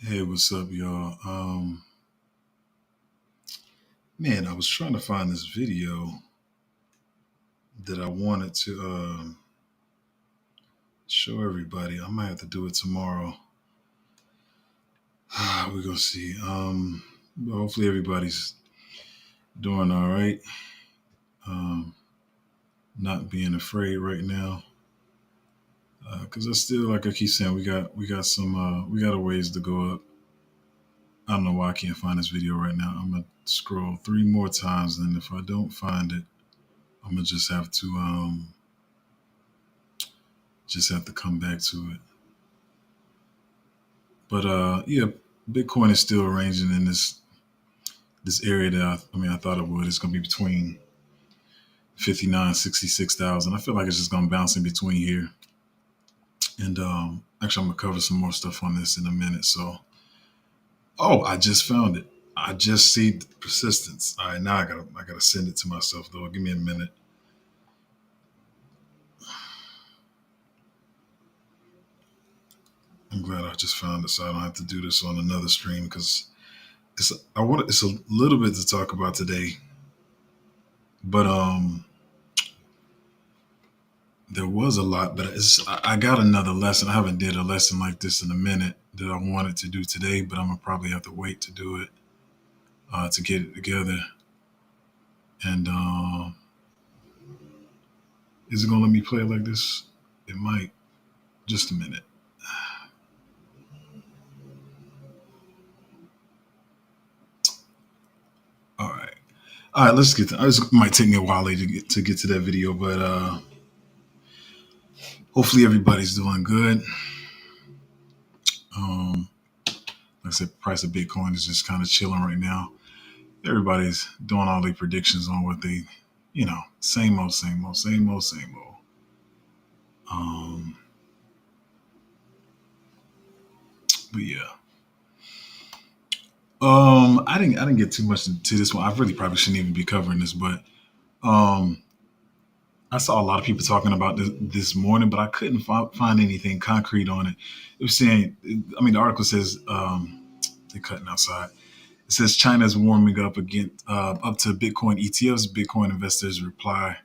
Hey, what's up, y'all? Man, I was trying to find this video that I wanted to show everybody. I might have to do it tomorrow. We're gonna see. But hopefully everybody's doing all right. Um, not being afraid right now, because I still, like I keep saying, we got some we got a ways to go up. I don't know why I can't find this video right now. I'm gonna scroll three more times, and if I don't find it, I'm gonna just have to come back to it. But yeah, Bitcoin is still ranging in this area that I thought it would. It's going to be between 59, 66,000. I feel like it's just going to bounce in between here. And actually, I'm gonna cover some more stuff on this in a minute. So, oh, I just found it. I just see the persistence. All right, now I gotta send it to myself though. Give me a minute. I'm glad I just found it, so I don't have to do this on another stream because it's a little bit to talk about today, but there was a lot, but I got another lesson. I haven't did a lesson like this in a minute that I wanted to do today, but I'm gonna probably have to wait to do it to get it together. And is it gonna let me play it like this? It might. Just a minute. All right, all right. Let's get. It might take me a while later to get to that video, but hopefully everybody's doing good. Um, like I said, price of Bitcoin is just kind of chilling right now. Everybody's doing all their predictions on what they, same old, same old, same old, same old. Um, but yeah, I didn't get too much into this one. I really probably shouldn't even be covering this, but um, I saw a lot of people talking about this morning, but I couldn't find anything concrete on it. It was saying, the article says they're cutting outside. It says China is warming up again, up to Bitcoin ETFs. Bitcoin investors reply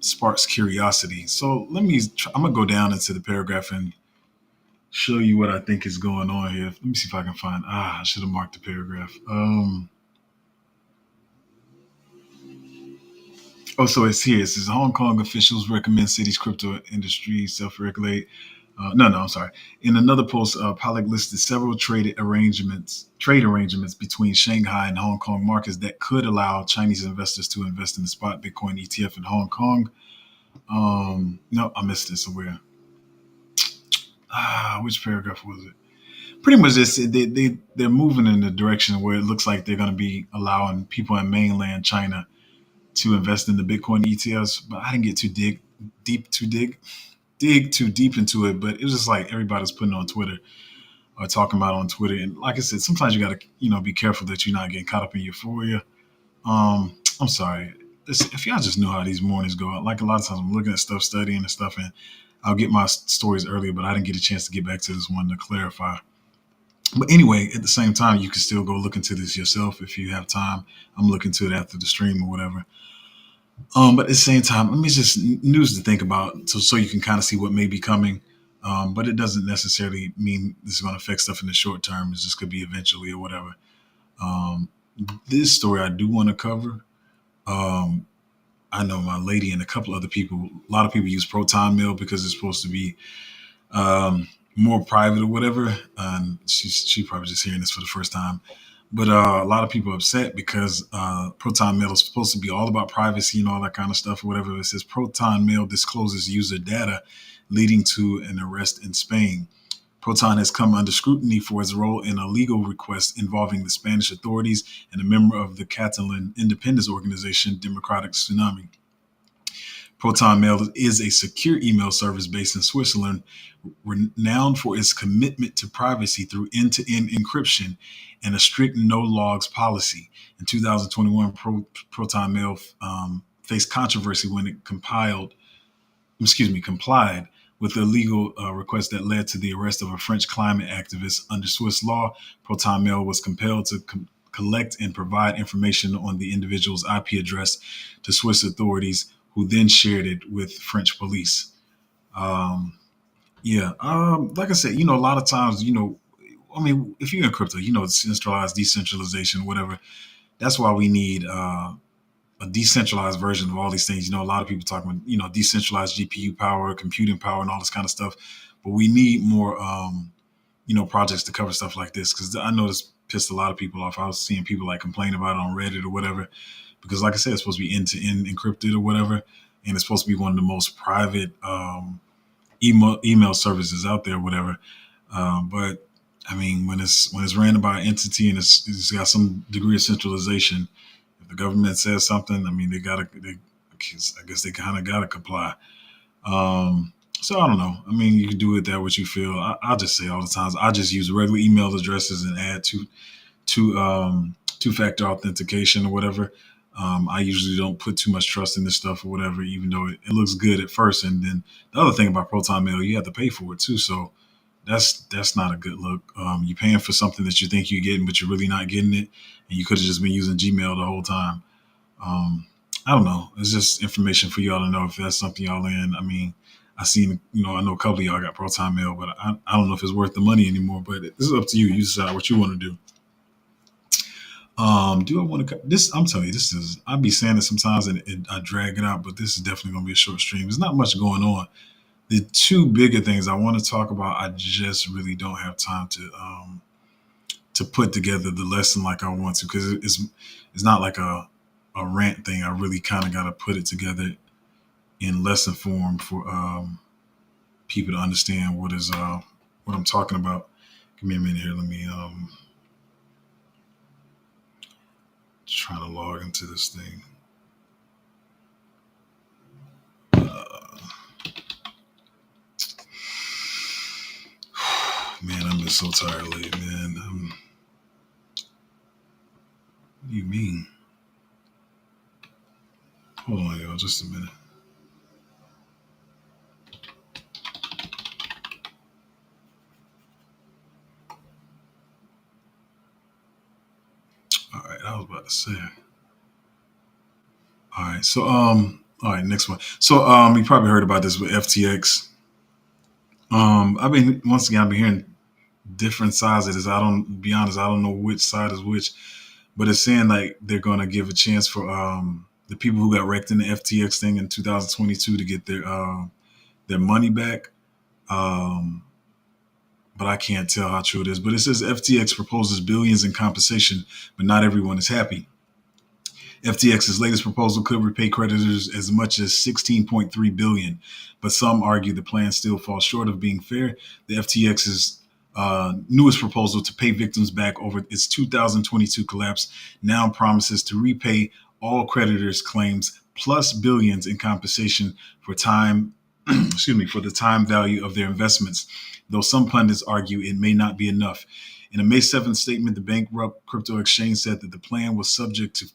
sparks curiosity. So I'm gonna go down into the paragraph and show you what I think is going on here. Let me see if I can find. I should have marked the paragraph. Oh, so it's here. It says Hong Kong officials recommend cities crypto industry self-regulate. No, I'm sorry. In another post, Pollock listed several trade arrangements between Shanghai and Hong Kong markets that could allow Chinese investors to invest in the spot Bitcoin ETF in Hong Kong. No, I missed it somewhere. Which paragraph was it? Pretty much this. They're moving in the direction where it looks like they're going to be allowing people in mainland China to invest in the Bitcoin ETFs. But I didn't get dig too deep into it. But it was just like everybody's putting on Twitter or talking about on Twitter. And like I said, sometimes you got to be careful that you're not getting caught up in euphoria. I'm sorry. If y'all just knew how these mornings go, like a lot of times I'm looking at stuff, studying and stuff, and I'll get my stories earlier, but I didn't get a chance to get back to this one to clarify. But anyway, at the same time, you can still go look into this yourself if you have time. I'm looking to it after the stream or whatever. But at the same time, let me just news to think about, so you can kind of see what may be coming. But it doesn't necessarily mean this is going to affect stuff in the short term. It just could be eventually or whatever. Um, this story I do want to cover. Um, I know my lady and a couple other people. A lot of people use Proton Mail because it's supposed to be more private or whatever. She probably just hearing this for the first time. But a lot of people are upset because Proton Mail is supposed to be all about privacy and all that kind of stuff or whatever. It says Proton Mail discloses user data leading to an arrest in Spain. Proton has come under scrutiny for its role in a legal request involving the Spanish authorities and a member of the Catalan independence organization Democratic Tsunami. Proton Mail is a secure email service based in Switzerland, renowned for its commitment to privacy through end-to-end encryption and a strict no logs policy. In 2021, Proton Mail faced controversy when it complied with a legal request that led to the arrest of a French climate activist. Under Swiss law, Proton Mail was compelled to collect and provide information on the individual's IP address to Swiss authorities, who then shared it with French police. Um, yeah, like I said, a lot of times, I mean, if you're in crypto, centralized, decentralization, whatever. That's why we need a decentralized version of all these things. A lot of people talk about, decentralized GPU power, computing power, and all this kind of stuff. But we need more, projects to cover stuff like this, because I know this pissed a lot of people off. I was seeing people like complain about it on Reddit or whatever, because like I said, it's supposed to be end to end encrypted or whatever, and it's supposed to be one of the most private email services out there, or whatever. But I mean, when it's ran by an entity and it's got some degree of centralization, if the government says something, I mean, I guess they kind of gotta comply. So I don't know. I mean, you can do with that what you feel. I just say all the times, I just use regular email addresses and add two-factor authentication or whatever. I usually don't put too much trust in this stuff or whatever, even though it looks good at first. And then the other thing about Proton Mail, you have to pay for it too. So that's not a good look. You're paying for something that you think you're getting, but you're really not getting it, and you could have just been using Gmail the whole time. Um, I don't know. It's just information for y'all to know if that's something y'all in. I mean, I know a couple of y'all got Proton Mail, but I don't know if it's worth the money anymore. But this is up to you. You decide what you want to do. Do I want to this? I'm telling you, this is. I'd be saying it sometimes, and I drag it out, but this is definitely going to be a short stream. There's not much going on. The two bigger things I want to talk about, I just really don't have time to put together the lesson like I want to, because it's not like a rant thing. I really kind of got to put it together in lesson form for people to understand what I'm talking about. Give me a minute here. Let me try to log into this thing. Man, I've been so tired lately, man. What do you mean? Hold on, y'all, just a minute. All right, I was about to say. All right, so all right, next one. So you probably heard about this with FTX. I've been hearing different sides of this. I don't be honest, I don't know which side is which, but it's saying like they're gonna give a chance for the people who got wrecked in the FTX thing in 2022 to get their money back. Um, but I can't tell how true it is. But it says FTX proposes billions in compensation, but not everyone is happy. FTX's latest proposal could repay creditors as much as 16.3 billion, but some argue the plan still falls short of being fair. The FTX's newest proposal to pay victims back over its 2022 collapse now promises to repay all creditors' claims plus billions in compensation for time, excuse me, for the time value of their investments, though some pundits argue it may not be enough. In a May 7th statement, the bankrupt crypto exchange said that the plan was subject to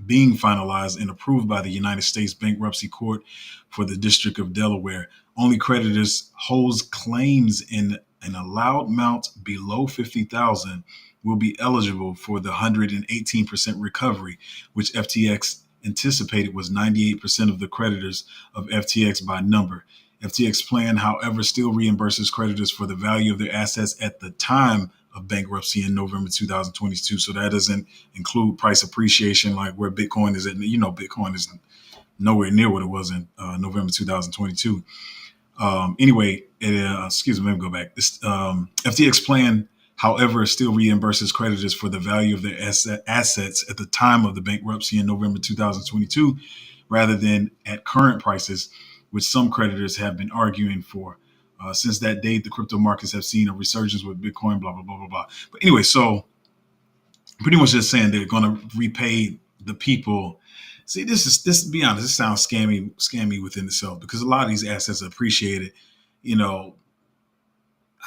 being finalized and approved by the United States Bankruptcy Court for the District of Delaware. Only creditors whose claims in an allowed amount below 50,000 will be eligible for the 118% recovery, which FTX anticipated was 98% of the creditors of FTX by number. FTX plan, however, still reimburses creditors for the value of their assets at the time of bankruptcy in November 2022. So that doesn't include price appreciation, like where Bitcoin is at. Bitcoin is nowhere near what it was in November 2022. Anyway, excuse me, let me go back. This FTX plan, however, still reimburses creditors for the value of their assets at the time of the bankruptcy in November 2022, rather than at current prices, which some creditors have been arguing for. Since that date, the crypto markets have seen a resurgence with Bitcoin, blah, blah, blah, blah, blah. But anyway, so pretty much just saying they're going to repay the people. See, to be honest, this sounds scammy within itself, because a lot of these assets are appreciated. You know,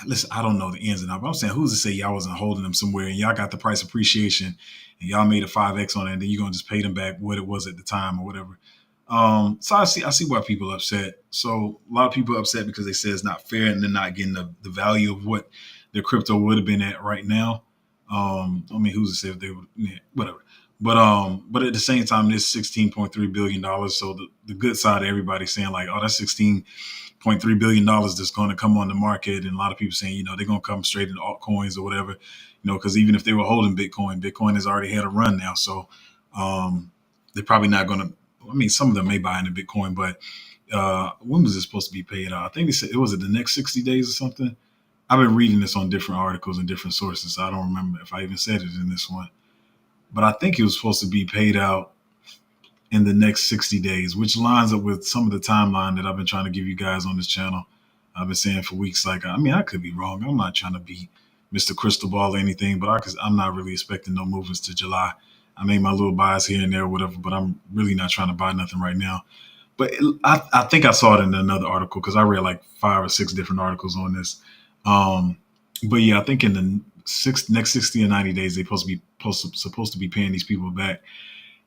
listen, I don't know the ins and outs, but I'm saying, who's to say y'all wasn't holding them somewhere and y'all got the price appreciation and y'all made a 5X on it, and then you're going to just pay them back what it was at the time or whatever. So I see why people are upset. So a lot of people are upset because they say it's not fair and they're not getting the value of what their crypto would have been at right now. I mean, who's to say if they would, yeah, whatever. But at the same time, this $16.3 billion. So the good side of everybody saying like, oh, that's $16.3 billion that's going to come on the market, and a lot of people saying, they're going to come straight into altcoins or whatever, because even if they were holding Bitcoin has already had a run now, so they're probably not going to. I mean, some of them may buy into Bitcoin, but when was it supposed to be paid out? I think they said it was the next 60 days or something. I've been reading this on different articles and different sources. So I don't remember if I even said it in this one, but I think it was supposed to be paid out in the next 60 days, which lines up with some of the timeline that I've been trying to give you guys on this channel. I've been saying for weeks, like, I mean, I could be wrong. I'm not trying to be Mr. Crystal Ball or anything, but I'm not really expecting no movements to July. I made my little buys here and there, or whatever, but I'm really not trying to buy nothing right now. But I think I saw it in another article because I read like 5 or 6 different articles on this. Um, but yeah, I think in the next 60 or 90 days, they're supposed to be paying these people back.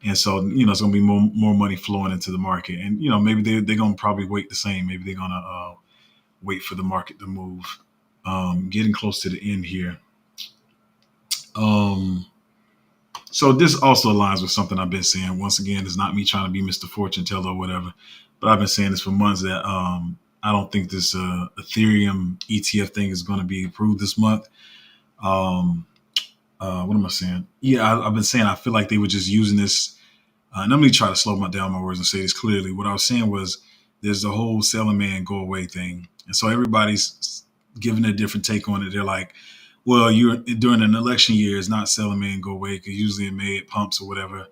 And so, it's going to be more money flowing into the market. And, maybe they're going to probably wait the same. Maybe they're going to wait for the market to move. Getting close to the end here. Um, so this also aligns with something I've been saying. Once again, it's not me trying to be Mr. Fortune Teller or whatever, but I've been saying this for months that I don't think this Ethereum ETF thing is going to be approved this month. Um, what am I saying? Yeah, I've been saying I feel like they were just using this. And I'm going to try to slow down my words and say this clearly. What I was saying was there's the whole sell a man, go away thing. And so everybody's giving a different take on it. They're like, well, you're during an election year, it's not sell a man, go away, because usually in May it pumps or whatever.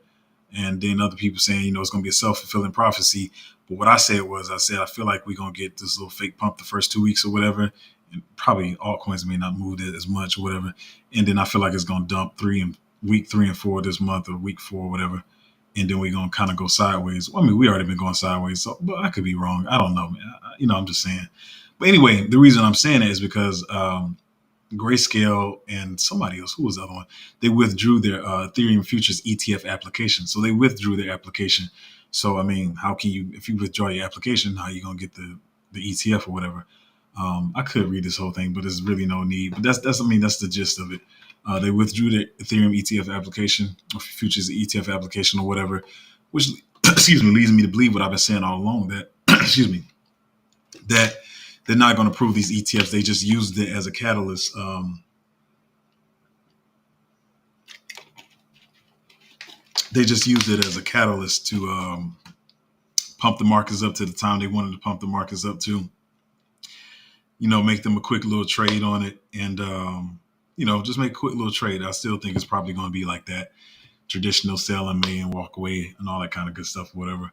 And then other people saying, it's going to be a self-fulfilling prophecy. But what I said was, I feel like we're going to get this little fake pump the first 2 weeks or whatever. And probably altcoins may not move as much or whatever. And then I feel like it's going to dump week 3 and 4 this month or week 4 or whatever. And then we're going to kind of go sideways. I mean, we already been going sideways, so, but I could be wrong. I don't know, man. I'm just saying. But anyway, the reason I'm saying that is because Grayscale and somebody else, who was the other one? They withdrew their Ethereum futures ETF application. So they withdrew their application. So I mean, how can you, if you withdraw your application, how are you gonna get the ETF or whatever? I could read this whole thing, but there's really no need. But that's the gist of it. They withdrew their Ethereum ETF application or futures ETF application or whatever, which excuse me leads me to believe what I've been saying all along, that excuse me, that they're not going to approve these ETFs. They just used it as a catalyst. They just used it as a catalyst to pump the markets up to the time they wanted to pump the markets up to. Make them a quick little trade on it, and just make a quick little trade. I still think it's probably going to be like that traditional sell in May and walk away and all that kind of good stuff, whatever.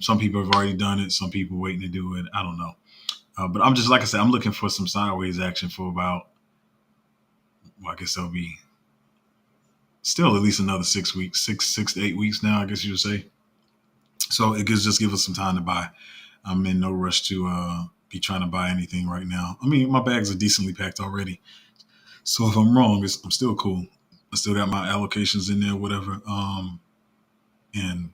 Some people have already done it. Some people waiting to do it. I don't know. But I'm just, like I said, I'm looking for some sideways action for about, well, I guess that'll be still at least another 6 weeks, six to 8 weeks now, I guess you would say. So it gives just give us some time to buy. I'm in no rush to be trying to buy anything right now. I mean, my bags are decently packed already. So if I'm wrong, I'm still cool. I still got my allocations in there, whatever. And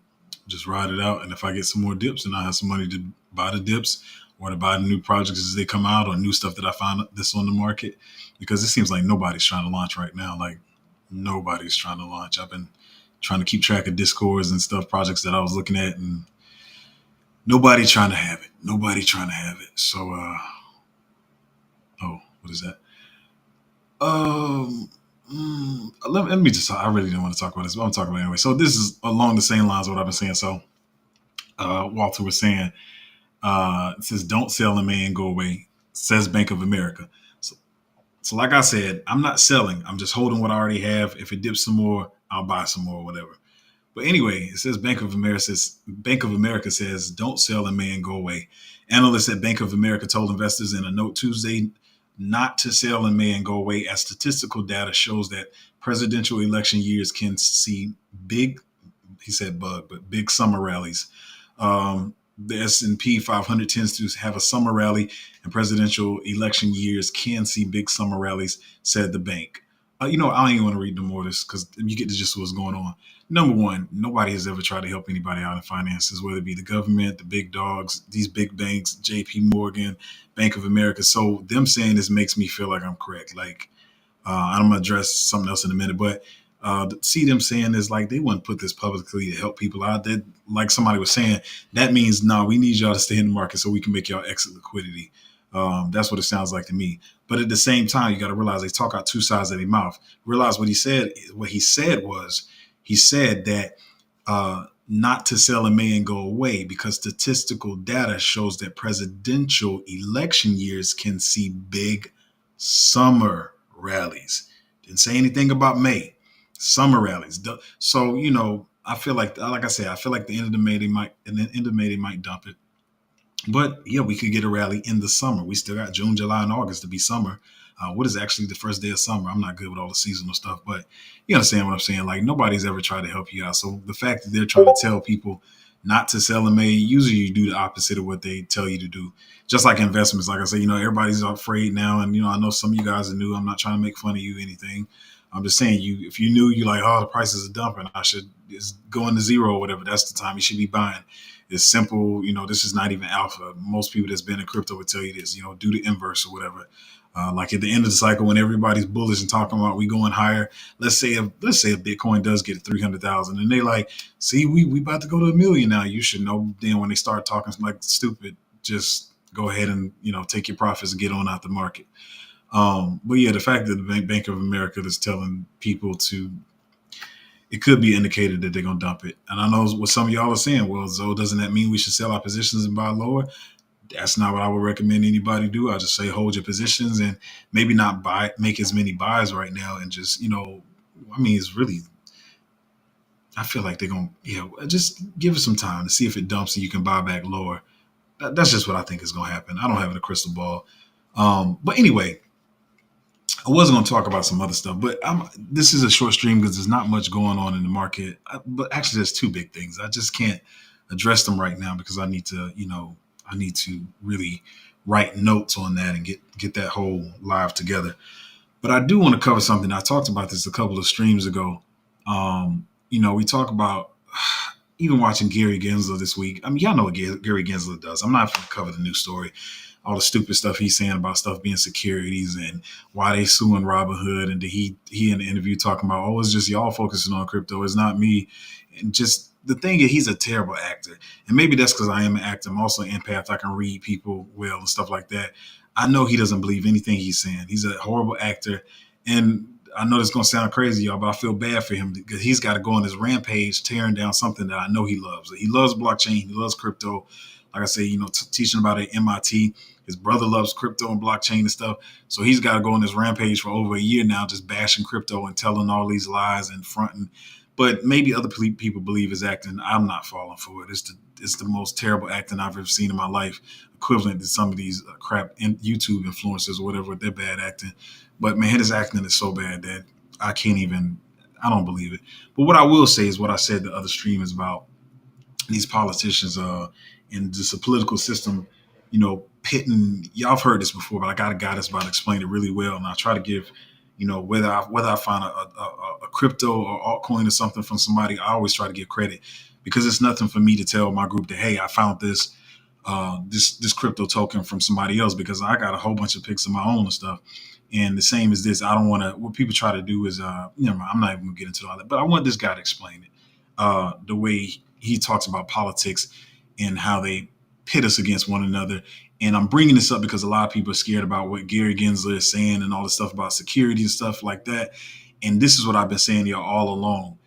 just ride it out. And if I get some more dips, then I have some money to buy the dips or to buy the new projects as they come out or new stuff that I find that's on the market. Because it seems like nobody's trying to launch right now. Like nobody's trying to launch. I've been trying to keep track of Discords and stuff, projects that I was looking at, and nobody trying to have it. Nobody trying to have it. So, what is that? Um, let me just, I really didn't want to talk about this, but I'm talking about it anyway. So this is along the same lines of what I've been saying. So, Walter was saying, it says, don't sell in May and go away, says Bank of America. So like I said, I'm not selling. I'm just holding what I already have. If it dips some more, I'll buy some more, whatever. But anyway, it says Bank of America says, don't sell in May and go away. Analysts at Bank of America told investors in a note Tuesday not to sell in May and go away, as statistical data shows that presidential election years can see big, he said bug, but big summer rallies. The S&P 500 tends to have a summer rally, and presidential election years can see big summer rallies, said the bank. I don't even want to read no more of this because you get to just what's going on. Number one, nobody has ever tried to help anybody out in finances, whether it be the government, the big dogs, these big banks, J.P. Morgan, Bank of America. So them saying this makes me feel like I'm correct. Like I'm gonna address something else in a minute, but see them saying this like they wouldn't put this publicly to help people out. That like somebody was saying, that means no, we need y'all to stay in the market so we can make y'all exit liquidity. That's what it sounds like to me. But at the same time, you got to realize they talk out two sides of their mouth. Realize what he said. What he said was, he said that not to sell in May and go away because statistical data shows that presidential election years can see big summer rallies. Didn't say anything about May. Summer rallies. So I feel like I said, I feel like the end of the May they might, and the end of May they might dump it. But yeah, we could get a rally in the summer. We still got June, July, and August to be summer. What is actually the first day of summer? I'm not good with all the seasonal stuff, but you understand what I'm saying. Like nobody's ever tried to help you out. So the fact that they're trying to tell people not to sell in May, usually you do the opposite of what they tell you to do. Just like investments, like I said, everybody's afraid now, and I know some of you guys are new. I'm not trying to make fun of you, or anything. I'm just saying, if you knew, you like, oh, the prices are dumping, I should it's going to zero or whatever. That's the time you should be buying. It's simple. This is not even alpha. Most people that's been in crypto would tell you this. Do the inverse or whatever. Like at the end of the cycle, when everybody's bullish and talking about we going higher, let's say a Bitcoin does get 300,000, and they like, see, we about to go to 1 million now. You should know. Then when they start talking like stupid, just go ahead and take your profits and get on out the market. But yeah, the fact that the Bank of America is telling people to, it could be indicated that they're gonna dump it. And I know what some of y'all are saying. Well, so doesn't that mean we should sell our positions and buy lower? That's not what I would recommend anybody do. I just say hold your positions and maybe not make as many buys right now, and just it's really. I feel like they're gonna just give it some time to see if it dumps and you can buy back lower. That's just what I think is gonna happen. I don't have a crystal ball. But anyway, I wasn't going to talk about some other stuff, but this is a short stream because there's not much going on in the market. But actually, there's two big things. I just can't address them right now because I need to really write notes on that and get that whole live together. But I do want to cover something. I talked about this a couple of streams ago. We talk about even watching Gary Gensler this week. I mean, y'all know what Gary Gensler does. I'm not going to cover the news story, all the stupid stuff he's saying about stuff being securities and why they suing Robinhood. And he in the interview talking about, oh, it's just y'all focusing on crypto. It's not me. And just the thing is, he's a terrible actor. And maybe that's because I am an actor. I'm also an empath. I can read people well and stuff like that. I know he doesn't believe anything he's saying. He's a horrible actor. And I know this is going to sound crazy, y'all, but I feel bad for him because he's got to go on this rampage tearing down something that I know he loves. He loves blockchain. He loves crypto. Like I say, teaching about it at MIT. His brother loves crypto and blockchain and stuff. So he's got to go on this rampage for over a year now, just bashing crypto and telling all these lies and fronting. But maybe other people believe his acting. I'm not falling for it. It's the most terrible acting I've ever seen in my life, equivalent to some of these crap YouTube influencers or whatever with their bad acting. But man, his acting is so bad that I don't believe it. But what I will say is what I said the other stream is about these politicians in just a political system, pitting. Y'all have heard this before, but I got a guy that's about to explain it really well. And I try to give, whether I find a crypto or altcoin or something from somebody, I always try to give credit because it's nothing for me to tell my group that, hey, I found this crypto token from somebody else because I got a whole bunch of picks of my own and stuff. And the same as this, I don't want to. What people try to do is, never mind, I'm not even gonna get into all that. But I want this guy to explain it the way he talks about politics and how they pit us against one another. And I'm bringing this up because a lot of people are scared about what Gary Gensler is saying and all this stuff about security and stuff like that. And this is what I've been saying to y'all all along.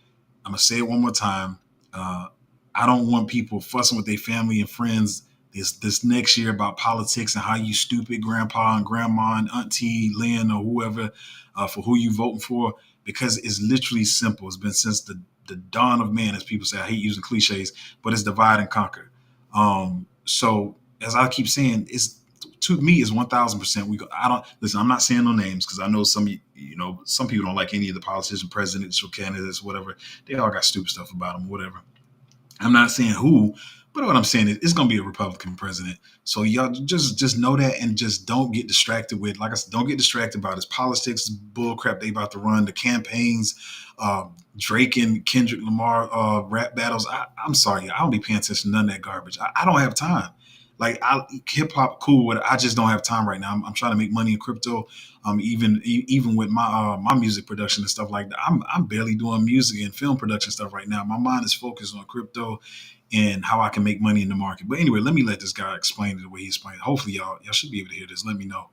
I'm gonna say it one more time. I don't want people fussing with their family and friends this next year about politics and how you stupid grandpa and grandma and auntie Lynn or whoever for who you voting for, because it's literally simple. It's been since the dawn of man, as people say. I hate using cliches, but it's divide and conquer. So as I keep saying, it's to me is 1,000%. I don't listen. I'm not saying no names because I know some people don't like any of the politicians, presidential candidates, whatever. They all got stupid stuff about them, whatever. I'm not saying who, But what I'm saying is, it's going to be a Republican president. So y'all just know that, and just don't get distracted with, like I said, don't get distracted by this politics bull crap they about to run, the campaigns, uh, Drake and Kendrick Lamar rap battles. I'm sorry, I don't be paying attention to none of that garbage. I don't have time. Like, hip hop, cool with it. I just don't have time right now. I'm trying to make money in crypto. Even with my music production and stuff like that, I'm barely doing music and film production stuff right now. My mind is focused on crypto and how I can make money in the market. But anyway, let me let this guy explain it the way he explained it. Hopefully, y'all should be able to hear this. Let me know.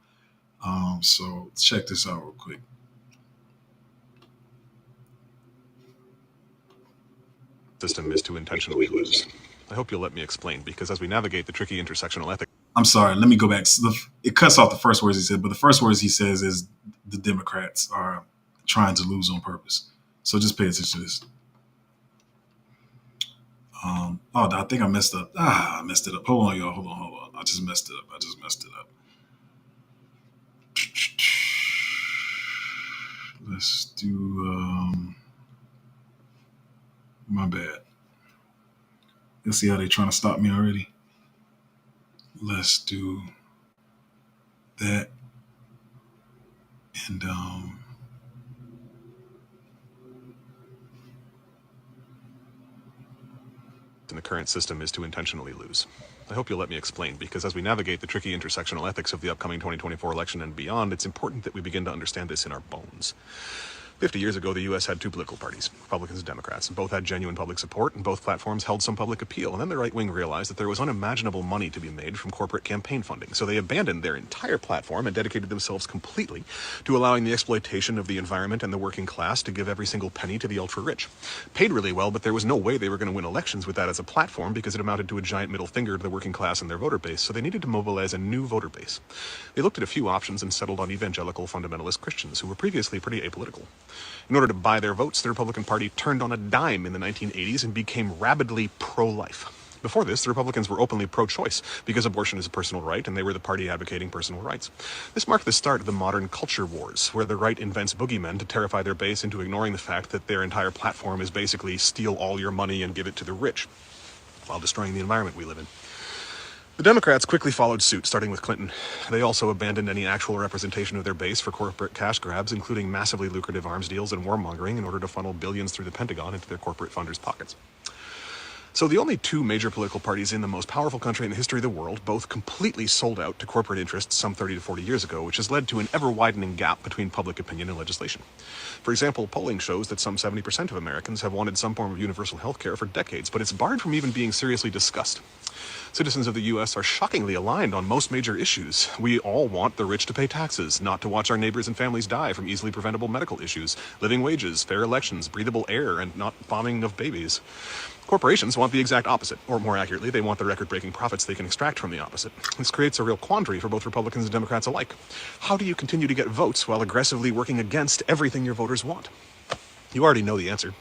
So check this out real quick. System is to intentionally lose. I hope you'll let me explain, because as we navigate the tricky intersectional ethics. I'm sorry, let me go back. It cuts off the first words he said, but the first words he says is the Democrats are trying to lose on purpose. So just pay attention to this. I think I messed up. I messed it up. Hold on, y'all. Hold on. I just messed it up. Let's do, my bad. You'll see how they're trying to stop me already. Let's do that. And, in the current system is to intentionally lose. I hope you'll let me explain, because as we navigate the tricky intersectional ethics of the upcoming 2024 election and beyond, it's important that we begin to understand this in our bones. 50 years ago, the U.S. had two political parties, Republicans and Democrats, and both had genuine public support, and both platforms held some public appeal. And then the right wing realized that there was unimaginable money to be made from corporate campaign funding, so they abandoned their entire platform and dedicated themselves completely to allowing the exploitation of the environment and the working class to give every single penny to the ultra-rich. Paid really well, but there was no way they were going to win elections with that as a platform, because it amounted to a giant middle finger to the working class and their voter base, so they needed to mobilize a new voter base. They looked at a few options and settled on evangelical fundamentalist Christians, who were previously pretty apolitical. In order to buy their votes, the Republican Party turned on a dime in the 1980s and became rabidly pro-life. Before this, the Republicans were openly pro-choice, because abortion is a personal right, and they were the party advocating personal rights. This marked the start of the modern culture wars, where the right invents boogeymen to terrify their base into ignoring the fact that their entire platform is basically steal all your money and give it to the rich, while destroying the environment we live in. The Democrats quickly followed suit, starting with Clinton. They also abandoned any actual representation of their base for corporate cash grabs, including massively lucrative arms deals and warmongering, in order to funnel billions through the Pentagon into their corporate funders' pockets. So the only two major political parties in the most powerful country in the history of the world both completely sold out to corporate interests some 30 to 40 years ago, which has led to an ever-widening gap between public opinion and legislation. For example, polling shows that some 70% of Americans have wanted some form of universal health care for decades, but it's barred from even being seriously discussed. Citizens of the U.S. are shockingly aligned on most major issues. We all want the rich to pay taxes, not to watch our neighbors and families die from easily preventable medical issues, living wages, fair elections, breathable air, and not bombing of babies. Corporations want the exact opposite, or more accurately, they want the record-breaking profits they can extract from the opposite. This creates a real quandary for both Republicans and Democrats alike. How do you continue to get votes while aggressively working against everything your voters want? You already know the answer.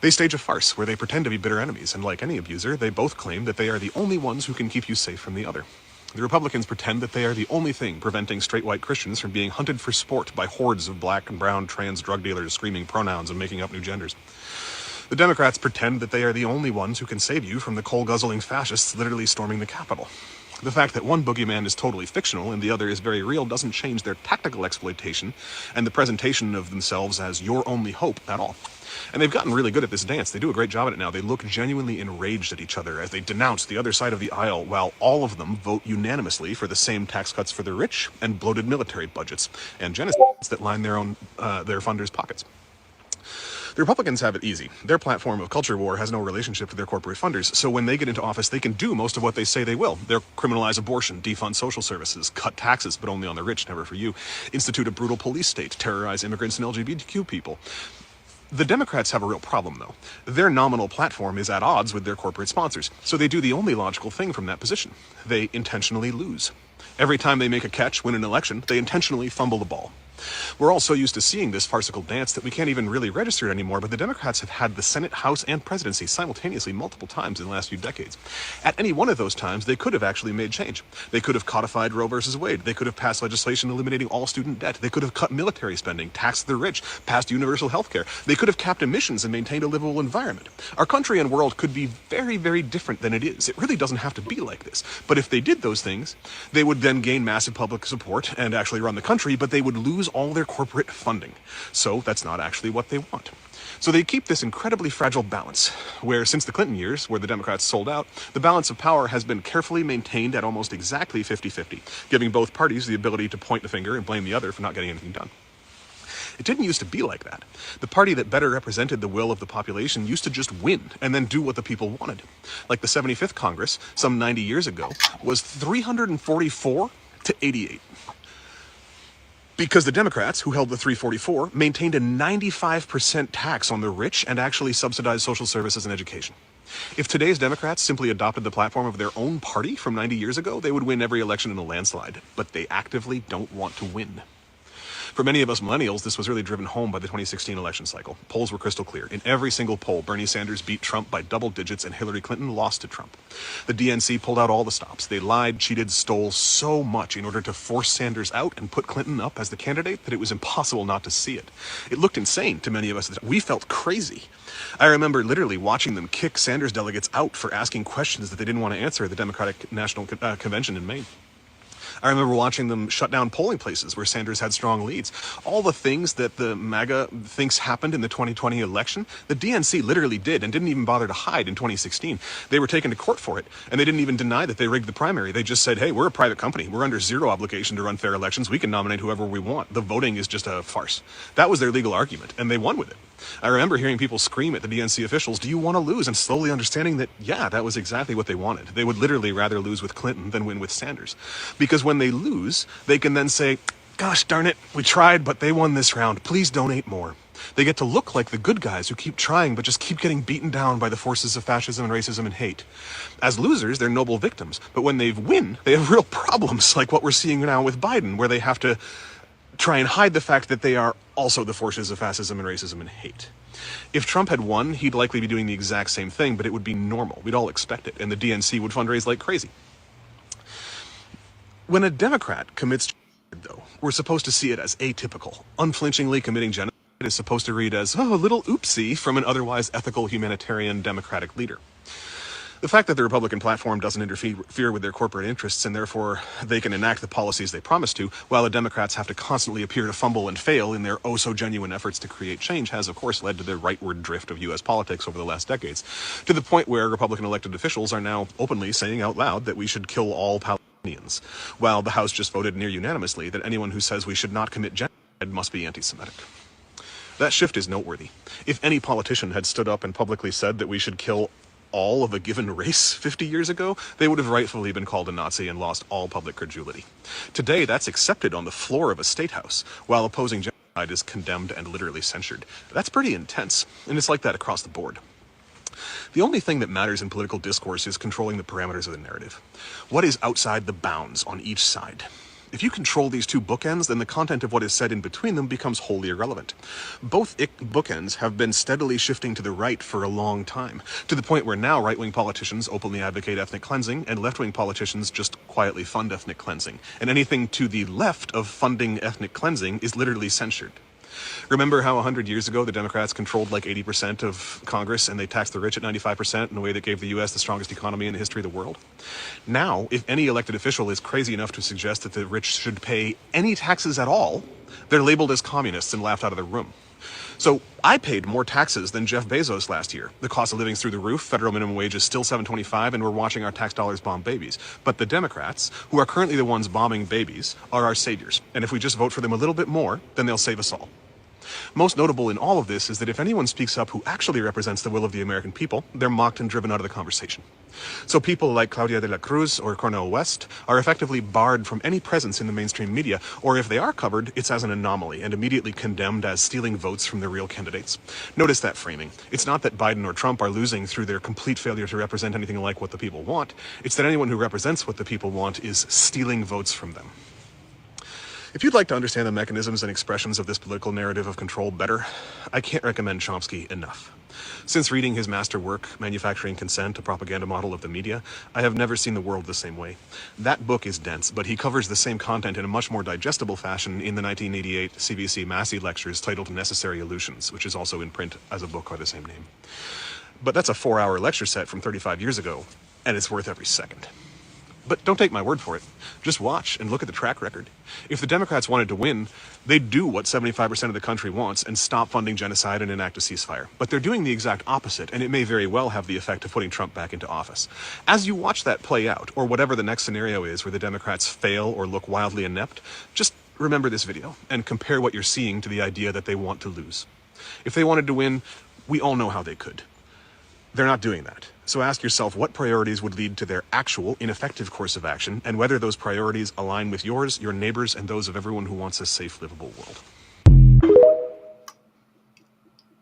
They stage a farce where they pretend to be bitter enemies, and like any abuser, they both claim that they are the only ones who can keep you safe from the other. The Republicans pretend that they are the only thing preventing straight white Christians from being hunted for sport by hordes of black and brown trans drug dealers screaming pronouns and making up new genders. The Democrats pretend that they are the only ones who can save you from the coal-guzzling fascists literally storming the Capitol. The fact that one boogeyman is totally fictional and the other is very real doesn't change their tactical exploitation and the presentation of themselves as your only hope at all. And they've gotten really good at this dance. They do a great job at it now. They look genuinely enraged at each other as they denounce the other side of the aisle, while all of them vote unanimously for the same tax cuts for the rich and bloated military budgets and genocides that line their funders' pockets. The Republicans have it easy. Their platform of culture war has no relationship to their corporate funders, so when they get into office, they can do most of what they say they will. They'll criminalize abortion, defund social services, cut taxes, but only on the rich, never for you, institute a brutal police state, terrorize immigrants and LGBTQ people. The Democrats have a real problem, though. Their nominal platform is at odds with their corporate sponsors, so they do the only logical thing from that position. They intentionally lose. Every time they make a catch, win an election, they intentionally fumble the ball. We're all so used to seeing this farcical dance that we can't even really register it anymore, but the Democrats have had the Senate, House, and presidency simultaneously multiple times in the last few decades. At any one of those times, they could have actually made change. They could have codified Roe versus Wade. They could have passed legislation eliminating all student debt. They could have cut military spending, taxed the rich, passed universal health care. They could have capped emissions and maintained a livable environment. Our country and world could be very, very different than it is. It really doesn't have to be like this. But if they did those things, they would then gain massive public support and actually run the country, but they would lose all their corporate funding. So that's not actually what they want. So they keep this incredibly fragile balance, where since the Clinton years, where the Democrats sold out, the balance of power has been carefully maintained at almost exactly 50-50, giving both parties the ability to point the finger and blame the other for not getting anything done. It didn't used to be like that. The party that better represented the will of the population used to just win and then do what the people wanted. Like the 75th Congress, some 90 years ago, was 344 to 88. Because the Democrats, who held the 344, maintained a 95% tax on the rich and actually subsidized social services and education. If today's Democrats simply adopted the platform of their own party from 90 years ago, they would win every election in a landslide. But they actively don't want to win. For many of us millennials, this was really driven home by the 2016 election cycle. Polls were crystal clear. In every single poll, Bernie Sanders beat Trump by double digits and Hillary Clinton lost to Trump. The DNC pulled out all the stops. They lied, cheated, stole so much in order to force Sanders out and put Clinton up as the candidate that it was impossible not to see it. It looked insane to many of us. We felt crazy. I remember literally watching them kick Sanders delegates out for asking questions that they didn't want to answer at the Democratic National Convention in Maine. I remember watching them shut down polling places where Sanders had strong leads. All the things that the MAGA thinks happened in the 2020 election, the DNC literally did and didn't even bother to hide in 2016. They were taken to court for it, and they didn't even deny that they rigged the primary. They just said, hey, we're a private company. We're under zero obligation to run fair elections. We can nominate whoever we want. The voting is just a farce. That was their legal argument, and they won with it. I remember hearing people scream at the DNC officials, do you want to lose? And slowly understanding that, yeah, that was exactly what they wanted. They would literally rather lose with Clinton than win with Sanders. Because when they lose, they can then say, gosh darn it, we tried, but they won this round. Please donate more. They get to look like the good guys who keep trying but just keep getting beaten down by the forces of fascism and racism and hate. As losers, they're noble victims. But when they win, they have real problems, like what we're seeing now with Biden, where they have to try and hide the fact that they are also the forces of fascism and racism and hate. If Trump had won, he'd likely be doing the exact same thing, but it would be normal. We'd all expect it, and the DNC would fundraise like crazy. When a Democrat commits genocide, though, we're supposed to see it as atypical. Unflinchingly committing genocide is supposed to read as, oh, a little oopsie from an otherwise ethical humanitarian Democratic leader. The fact that the Republican platform doesn't interfere with their corporate interests and therefore they can enact the policies they promise to, while the Democrats have to constantly appear to fumble and fail in their oh-so-genuine efforts to create change, has of course led to the rightward drift of U.S. politics over the last decades, to the point where Republican elected officials are now openly saying out loud that we should kill all Palestinians, while the House just voted near unanimously that anyone who says we should not commit genocide must be anti-Semitic. That shift is noteworthy. If any politician had stood up and publicly said that we should kill all of a given race 50 years ago, they would have rightfully been called a Nazi and lost all public credulity. Today, that's accepted on the floor of a state house, while opposing genocide is condemned and literally censured. That's pretty intense, and it's like that across the board. The only thing that matters in political discourse is controlling the parameters of the narrative. What is outside the bounds on each side? If you control these two bookends, then the content of what is said in between them becomes wholly irrelevant. Both bookends have been steadily shifting to the right for a long time, to the point where now right-wing politicians openly advocate ethnic cleansing, and left-wing politicians just quietly fund ethnic cleansing. And anything to the left of funding ethnic cleansing is literally censured. Remember how 100 years ago the Democrats controlled like 80% of Congress and they taxed the rich at 95% in a way that gave the U.S. the strongest economy in the history of the world? Now, if any elected official is crazy enough to suggest that the rich should pay any taxes at all, they're labeled as communists and laughed out of the room. So I paid more taxes than Jeff Bezos last year. The cost of living's through the roof, federal minimum wage is still $7.25, and we're watching our tax dollars bomb babies. But the Democrats, who are currently the ones bombing babies, are our saviors. And if we just vote for them a little bit more, then they'll save us all. Most notable in all of this is that if anyone speaks up who actually represents the will of the American people, they're mocked and driven out of the conversation. So people like Claudia de la Cruz or Cornel West are effectively barred from any presence in the mainstream media, or if they are covered, it's as an anomaly and immediately condemned as stealing votes from the real candidates. Notice that framing. It's not that Biden or Trump are losing through their complete failure to represent anything like what the people want. It's that anyone who represents what the people want is stealing votes from them. If you'd like to understand the mechanisms and expressions of this political narrative of control better, I can't recommend Chomsky enough. Since reading his masterwork, Manufacturing Consent, a propaganda model of the media, I have never seen the world the same way. That book is dense, but he covers the same content in a much more digestible fashion in the 1988 CBC Massey lectures titled Necessary Illusions, which is also in print as a book by the same name. But that's a 4-hour lecture set from 35 years ago, and it's worth every second. But don't take my word for it. Just watch and look at the track record. If the Democrats wanted to win, they'd do what 75% of the country wants and stop funding genocide and enact a ceasefire. But they're doing the exact opposite, and it may very well have the effect of putting Trump back into office. As you watch that play out, or whatever the next scenario is where the Democrats fail or look wildly inept, just remember this video and compare what you're seeing to the idea that they want to lose. If they wanted to win, we all know how they could. They're not doing that. So ask yourself what priorities would lead to their actual ineffective course of action and whether those priorities align with yours, your neighbors, and those of everyone who wants a safe, livable world.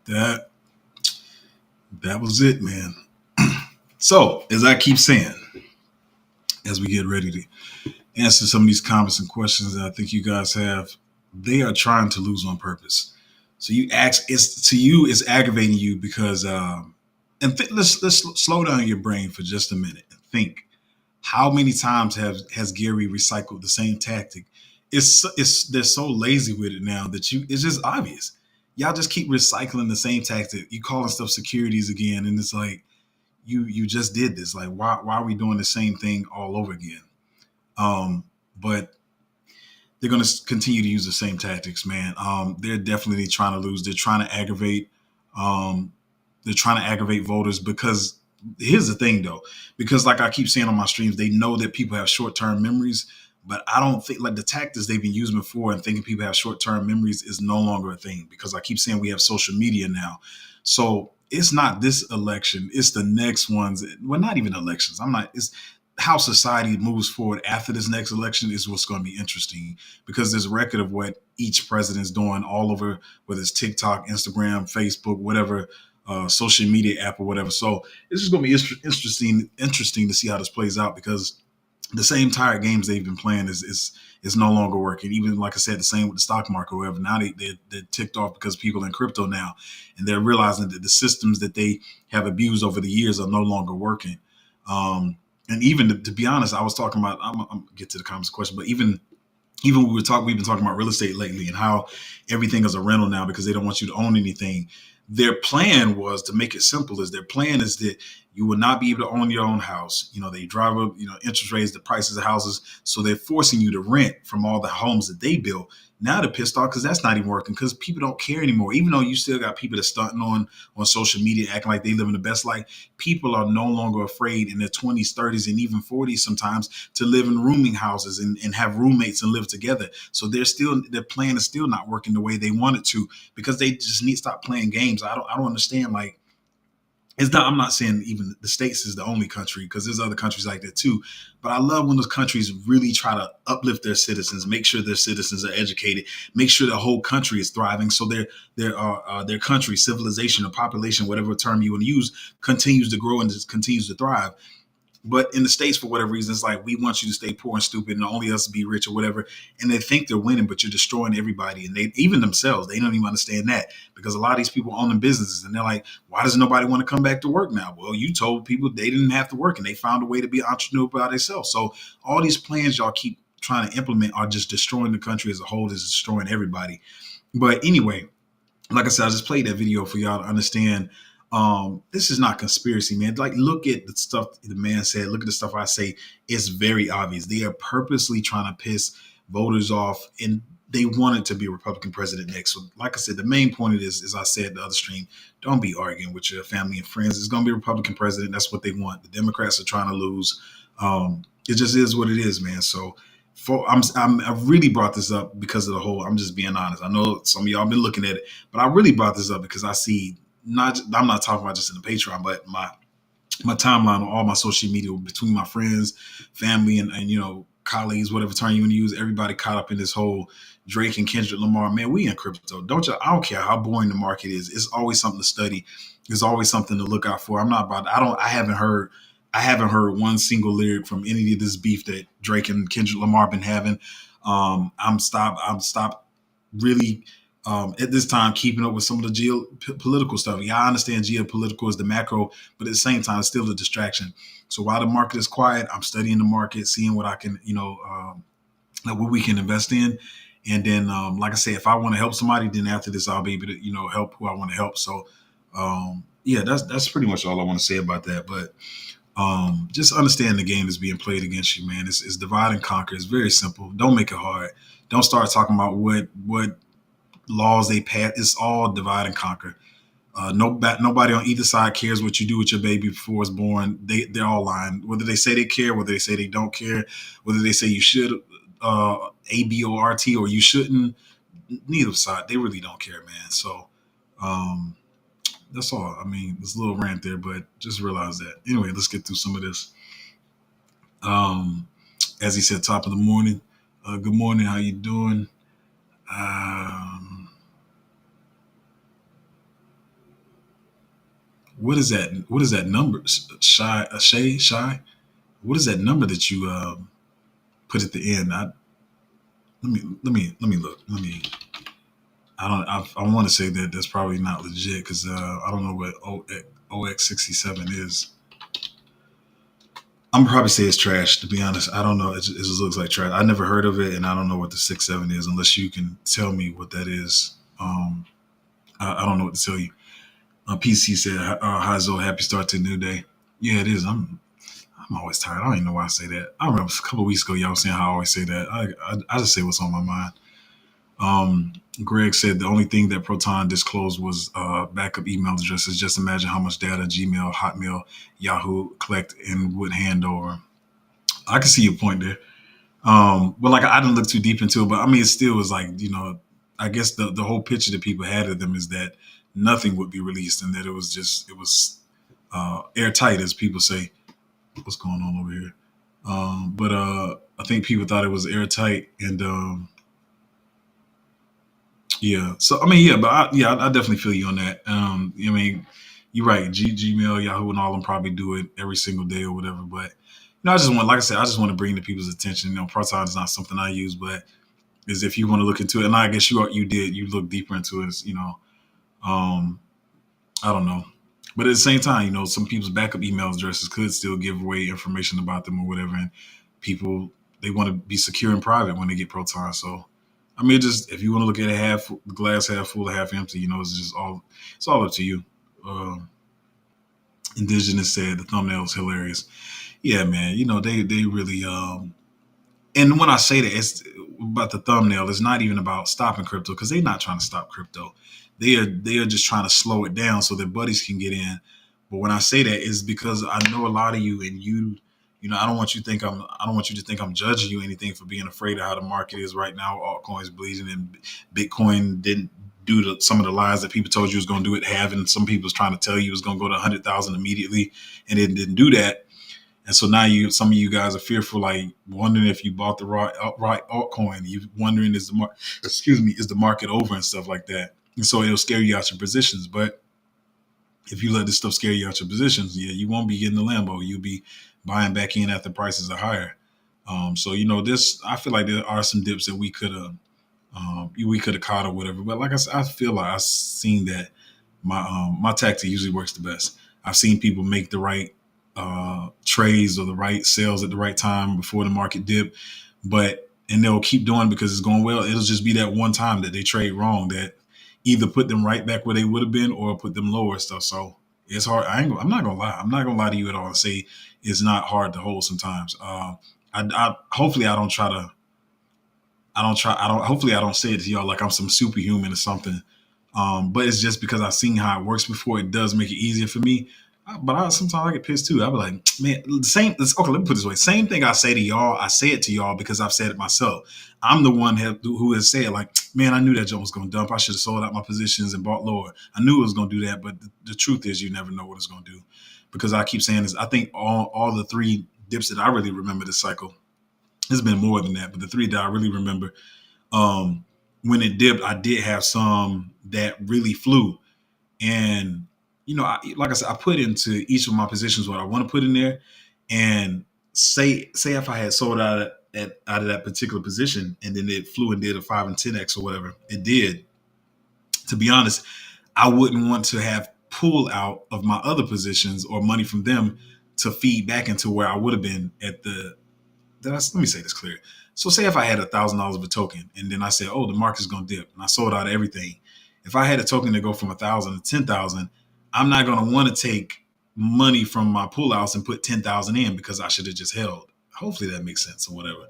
That was it, man. So, as I keep saying, as we get ready to answer some of these comments and questions that I think you guys have, they are trying to lose on purpose. So it's aggravating you because let's slow down your brain for just a minute and think. How many times has Gary recycled the same tactic? They're so lazy with it now that it's just obvious. Y'all just keep recycling the same tactic. You calling stuff securities again, and it's like you just did this. Like why are we doing the same thing all over again? But they're going to continue to use the same tactics, man. They're definitely trying to lose. They're trying to aggravate. They're trying to aggravate voters because here's the thing, though. Because like I keep saying on my streams, they know that people have short-term memories. But I don't think like the tactics they've been using before and thinking people have short-term memories is no longer a thing because I keep saying we have social media now. So it's not this election. It's the next ones. Well, not even elections. It's how society moves forward after this next election is what's going to be interesting because there's a record of what each president's doing all over, whether it's TikTok, Instagram, Facebook, whatever, social media app or whatever. So it's just going to be interesting to see how this plays out because the same tired games they've been playing is no longer working. Even like I said, the same with the stock market or whatever. Now they're ticked off because people in crypto now, and they're realizing that the systems that they have abused over the years are no longer working. And even to be honest, I was talking about. I'm get to the comments question, but even we've been talking about real estate lately and how everything is a rental now because they don't want you to own anything. Their plan was to make it simple. Their plan is that you will not be able to own your own house. They drive up, interest rates, the prices of houses. So they're forcing you to rent from all the homes that they built. Now they're pissed off because that's not even working because people don't care anymore. Even though you still got people that stunting on social media, acting like they live in the best life, people are no longer afraid in their 20s, 30s, and even 40s sometimes to live in rooming houses and have roommates and live together. So their plan is still not working the way they want it to because they just need to stop playing games. I don't understand. Like, I'm not saying even the States is the only country because there's other countries like that too. But I love when those countries really try to uplift their citizens, make sure their citizens are educated, make sure the whole country is thriving. So their country, civilization, or population, whatever term you want to use, continues to grow and just continues to thrive. But in the States, for whatever reason, it's like, we want you to stay poor and stupid and only us to be rich or whatever. And they think they're winning, but you're destroying everybody. And even themselves, they don't even understand that because a lot of these people own them businesses and they're like, why does nobody want to come back to work now? Well, you told people they didn't have to work and they found a way to be entrepreneur by themselves. So all these plans y'all keep trying to implement are just destroying the country as a whole, is destroying everybody. But anyway, like I said, I just played that video for y'all to understand. This is not conspiracy, man. Like, look at the stuff the man said. Look at the stuff I say. It's very obvious. They are purposely trying to piss voters off, and they want it to be a Republican president next. So, like I said, the main point of this, as I said in the other stream, don't be arguing with your family and friends. It's going to be a Republican president. That's what they want. The Democrats are trying to lose. It just is what it is, man. So, I've really brought this up because of the whole. I'm just being honest. I know some of y'all been looking at it, but I really brought this up because I see. I'm not talking about just in the Patreon, but my timeline on all my social media between my friends, family, and colleagues, whatever term you want to use. Everybody caught up in this whole Drake and Kendrick Lamar. Man, we in crypto. I don't care how boring the market is. It's always something to study. There's always something to look out for. I haven't heard one single lyric from any of this beef that Drake and Kendrick Lamar been having. I'm stopped really at this time keeping up with some of the geopolitical stuff. Yeah, I understand geopolitical is the macro, but at the same time, it's still a distraction. So while the market is quiet, I'm studying the market, seeing what I can, like what we can invest in. And then, like I say, if I want to help somebody, then after this, I'll be able to, help who I want to help. So, yeah, that's pretty much all I want to say about that. But just understand the game is being played against you, man. It's divide and conquer. It's very simple. Don't make it hard. Don't start talking about what laws they pass. It's all divide and conquer. Nobody on either side cares what you do with your baby before it's born. They're all lying. Whether they say they care, whether they say they don't care, whether they say you should ABORT or you shouldn't. Neither side, they really don't care, man. So um, that's all. I mean, this little rant there, but just realize that. Anyway, let's get through some of this. Um, as he said, top of the morning. Good morning. How you doing? Um, what is that? What is that number? Shy. What is that number that you put at the end? Let me look. I want to say that that's probably not legit because I don't know what OX67 is. I'm probably say it's trash. To be honest, I don't know. It just looks like trash. I never heard of it, and I don't know what the 67 is unless you can tell me what that is. I don't know what to tell you. PC said, "Hi Zoe, happy start to a new day." Yeah, it is. I'm always tired. I don't even know why I say that. I remember a couple of weeks ago y'all saying how I always say that. I just say what's on my mind. Um, Greg said the only thing that Proton disclosed was backup email addresses. Just imagine how much data Gmail, Hotmail, Yahoo collect and would hand over. I can see your point there. But like I didn't look too deep into it, but I mean, it still was like, I guess the whole picture that people had of them is that nothing would be released and that it was airtight, as people say. What's going on over here? But I think people thought it was airtight, and yeah. So I mean, yeah, but I definitely feel you on that. I mean, you're right. Gmail, Yahoo, and all them probably do it every single day or whatever. But I just want, like I said, I just want to bring to people's attention. Proton is not something I use, but is if you want to look into it, and I guess you look deeper into it. Um, I don't know. But at the same time, some people's backup email addresses could still give away information about them or whatever. And people, they want to be secure and private when they get Proton. So, I mean, just if you want to look at it the glass half full or half empty, it's all up to you. Um, Indigenous said the thumbnail is hilarious. Yeah, man. They really, and when I say that, it's about the thumbnail. It's not even about stopping crypto because they're not trying to stop crypto. They are just trying to slow it down so their buddies can get in. But when I say that, it's because I know a lot of you, and I don't want you to think I'm judging you or anything for being afraid of how the market is right now. Altcoins bleeding, and Bitcoin didn't do some of the lies that people told you was going to do it. Having some people was trying to tell you it was going to go to 100,000 immediately, and it didn't do that. And so now some of you guys are fearful, like wondering if you bought the right altcoin. You wondering is the market over and stuff like that. And so it'll scare you out your positions. But if you let this stuff scare you out your positions, yeah, you won't be getting the Lambo. You'll be buying back in after prices are higher. So this, I feel like there are some dips that we could have caught or whatever. But like I said, I feel like I've seen that my tactic usually works the best. I've seen people make the right trades or the right sales at the right time before the market dip, and they'll keep doing it because it's going well. It'll just be that one time that they trade wrong that either put them right back where they would have been or put them lower and stuff. So it's hard. I'm not gonna lie. I'm not gonna lie to you at all and say it's not hard to hold sometimes. Hopefully I don't try to. I don't try. I don't. Hopefully, I don't say it to y'all like I'm some superhuman or something. But it's just because I've seen how it works before. It does make it easier for me. But sometimes I get pissed too. I be like, man, the same. Okay, let me put it this way. Same thing I say to y'all. I say it to y'all because I've said it myself. I'm the one who has said like, man, I knew that jump was going to dump. I should have sold out my positions and bought lower. I knew it was going to do that. But the truth is, you never know what it's going to do. Because I keep saying this. I think all the three dips that I really remember this cycle. There's been more than that, but the three that I really remember, um, when it dipped, I did have some that really flew. And, like I said, I put into each of my positions what I want to put in there. And say if I had sold out out of that particular position, and then it flew and did a 5 and 10x or whatever it did. To be honest, I wouldn't want to have pull out of my other positions or money from them to feed back into where I would have been at the. Let me say this clear. So, say if I had $1,000 of a token, and then I said, "Oh, the market's going to dip," and I sold out of everything. If I had a token to go from 1,000 to 10,000, I'm not going to want to take money from my pullouts and put 10,000 in because I should have just held. Hopefully that makes sense or whatever.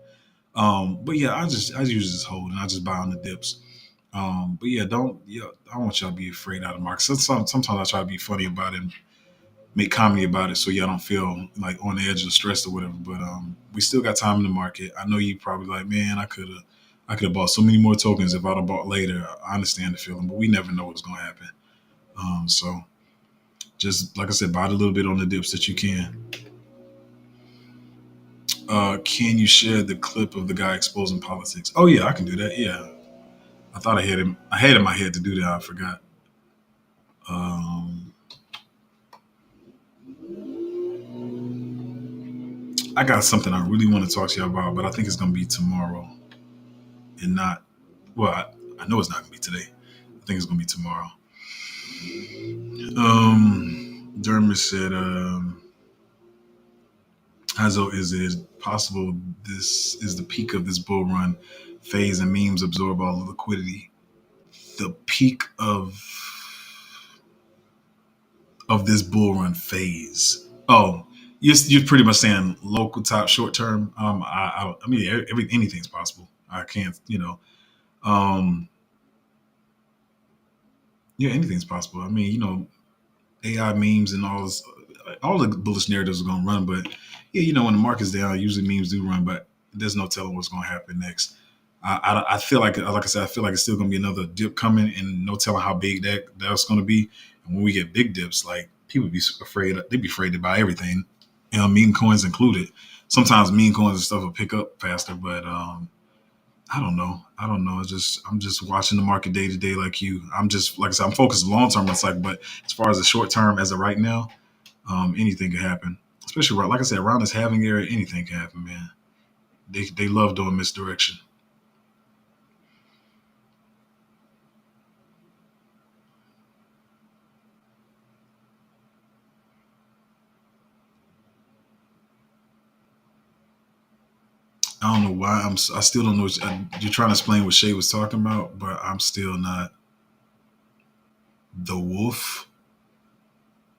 But yeah, I usually just hold and I just buy on the dips. But yeah, I don't want y'all to be afraid out of the market. Sometimes I try to be funny about it and make comedy about it so y'all don't feel like on the edge of stress or whatever. But we still got time in the market. I know you probably like, man, I could have bought so many more tokens if I'd have bought later. I understand the feeling, but we never know what's gonna happen. So just like I said, buy a little bit on the dips that you can. Can you share the clip of the guy exposing politics? Oh yeah, I can do that. Yeah, I thought I had him. I had in my head to do that. I forgot. Um, I got something I really want to talk to you about, but I think it's gonna be tomorrow and not. Well, I know it's not gonna be today. I think it's gonna be tomorrow. Dermot said, "Hazo, is it possible this is the peak of this bull run phase and memes absorb all the liquidity? The peak of this bull run phase. Oh, you're pretty much saying local top short term. I mean, anything's possible. I can't, um, yeah, anything's possible. I mean, AI memes and all the bullish narratives are going to run, but yeah, when the market's down, usually memes do run, but there's no telling what's going to happen next. I feel like I said, I feel like it's still going to be another dip coming, and no telling how big that's going to be. And when we get big dips, like people be afraid, they'd be afraid to buy everything, meme coins included. Sometimes meme coins and stuff will pick up faster, but I don't know. I don't know. I'm just watching the market day to day, like you. I'm just like I said, I'm focused long term. It's like, but as far as the short term, as of right now, anything can happen. Especially like I said, around this halving area, anything can happen, man. They love doing misdirection. I don't know why I still don't know. You're trying to explain what Shay was talking about, but I'm still not. The wolf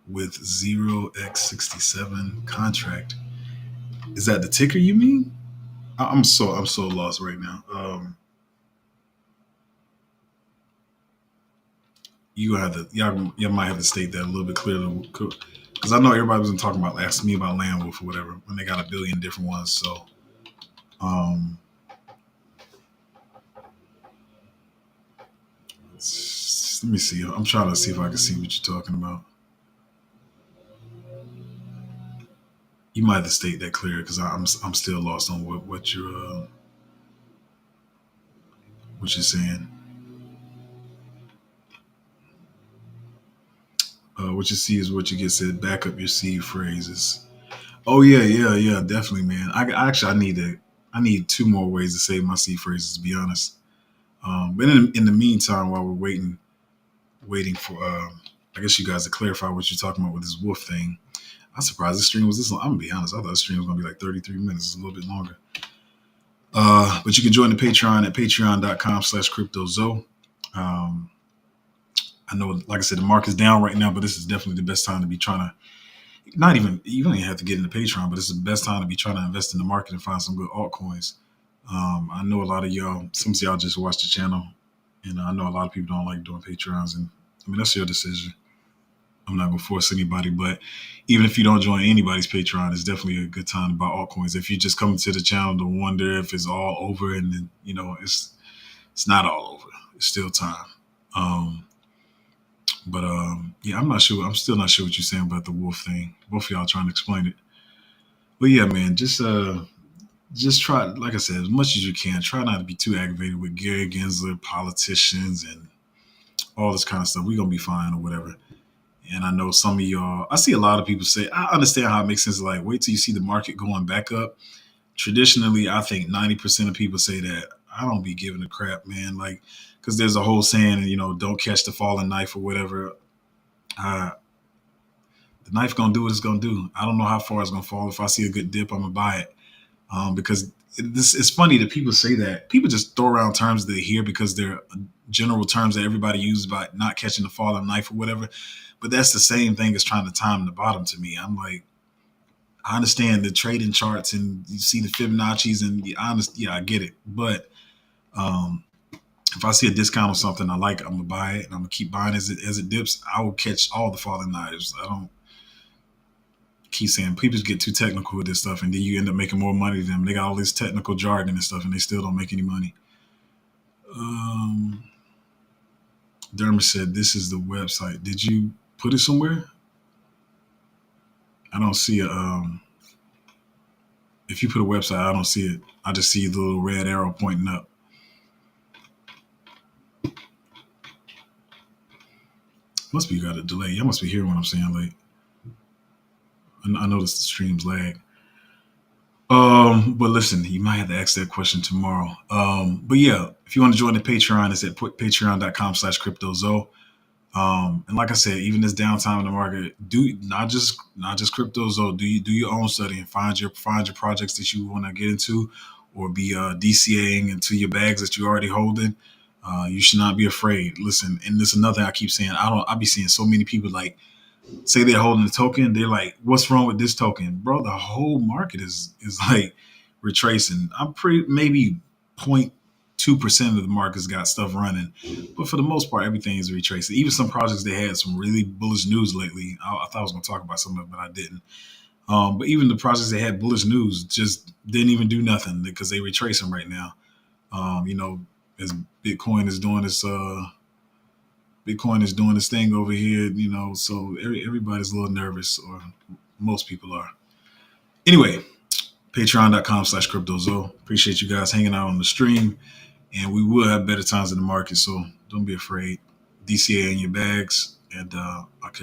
with 0x67 contract. Is that the ticker you mean? I'm so lost right now. You have to y'all might have to state that a little bit clearer because I know everybody was talking about asking me about Lambo or whatever when they got a billion different ones. So um, let me see. I'm trying to see if I can see what you're talking about. You might have to state that clear because I'm still lost on what you're saying. What you see is what you get. Said back up your seed phrases. Oh yeah, yeah, yeah, definitely, man. I need two more ways to save my seed phrases. To be honest, but in the meantime, while we're waiting for I guess you guys to clarify what you're talking about with this wolf thing. I'm surprised this stream was this long. I'm gonna be honest. I thought the stream was gonna be like 33 minutes. It's a little bit longer. But you can join the Patreon at patreon.com/cryptozo. Um, I know, like I said, the market's down right now, but this is definitely the best time to be trying to. Not even you don't even have to get into Patreon, but it's the best time to be trying to invest in the market and find some good altcoins. I know a lot of y'all, some of y'all just watch the channel, and I know a lot of people don't like doing Patreons, and I mean that's your decision. I'm not gonna force anybody, but even if you don't join anybody's Patreon, it's definitely a good time to buy altcoins. If you just come to the channel to wonder if it's all over, and then it's not all over. It's still time. Um, but yeah, I'm not sure. I'm still not sure what you're saying about the wolf thing. Both of y'all trying to explain it. But yeah, man, just try. Like I said, as much as you can, try not to be too aggravated with Gary Gensler, politicians, and all this kind of stuff. We're gonna be fine or whatever. And I know some of y'all, I see a lot of people say, I understand how it makes sense. Like, wait till you see the market going back up. Traditionally, I think 90% of people say that. I don't be giving a crap, man. Like, because there's a whole saying, don't catch the falling knife or whatever. Uh, the knife gonna do what it's gonna do. I don't know how far it's gonna fall. If I see a good dip, I'm gonna buy it. Because it's funny that people say that. People just throw around terms they hear because they're general terms that everybody uses about not catching the falling knife or whatever. But that's the same thing as trying to time the bottom to me. I'm like, I understand the trading charts and you see the Fibonacci's and the honest, yeah, I get it. But um, if I see a discount on something I like, I'm gonna buy it and I'm gonna keep buying as it dips. I will catch all the falling knives. I don't keep saying people get too technical with this stuff and then you end up making more money than them. They got all this technical jargon and stuff and they still don't make any money. Um, Dermot said this is the website. Did you put it somewhere? I don't see a. If you put a website, I don't see it. I just see the little red arrow pointing up. Must be you got a delay. Y'all must be hearing what I'm saying. Like I noticed the streams lag. But listen, you might have to ask that question tomorrow. But yeah, if you want to join the Patreon, it's at patreon.com/cryptozo. And like I said, even this downtime in the market, do not just crypto. So do your own study and find your projects that you want to get into, or be DCAing into your bags that you're already holding. You should not be afraid. Listen, and this is another thing I keep saying. I be seeing so many people like say they're holding a token. They're like, "What's wrong with this token, bro?" The whole market is like retracing. I'm pretty maybe 0.2% of the market's got stuff running, but for the most part, everything is retracing. Even some projects they had some really bullish news lately. I thought I was going to talk about some of it, but I didn't. But even the projects that had bullish news just didn't even do nothing because they retracing right now. You know, as Bitcoin is doing this. Bitcoin is doing this thing over here, so everybody's a little nervous, or most people are. Anyway, patreon.com/cryptozo. Appreciate you guys hanging out on the stream, and we will have better times in the market, so don't be afraid. DCA in your bags, and I'll catch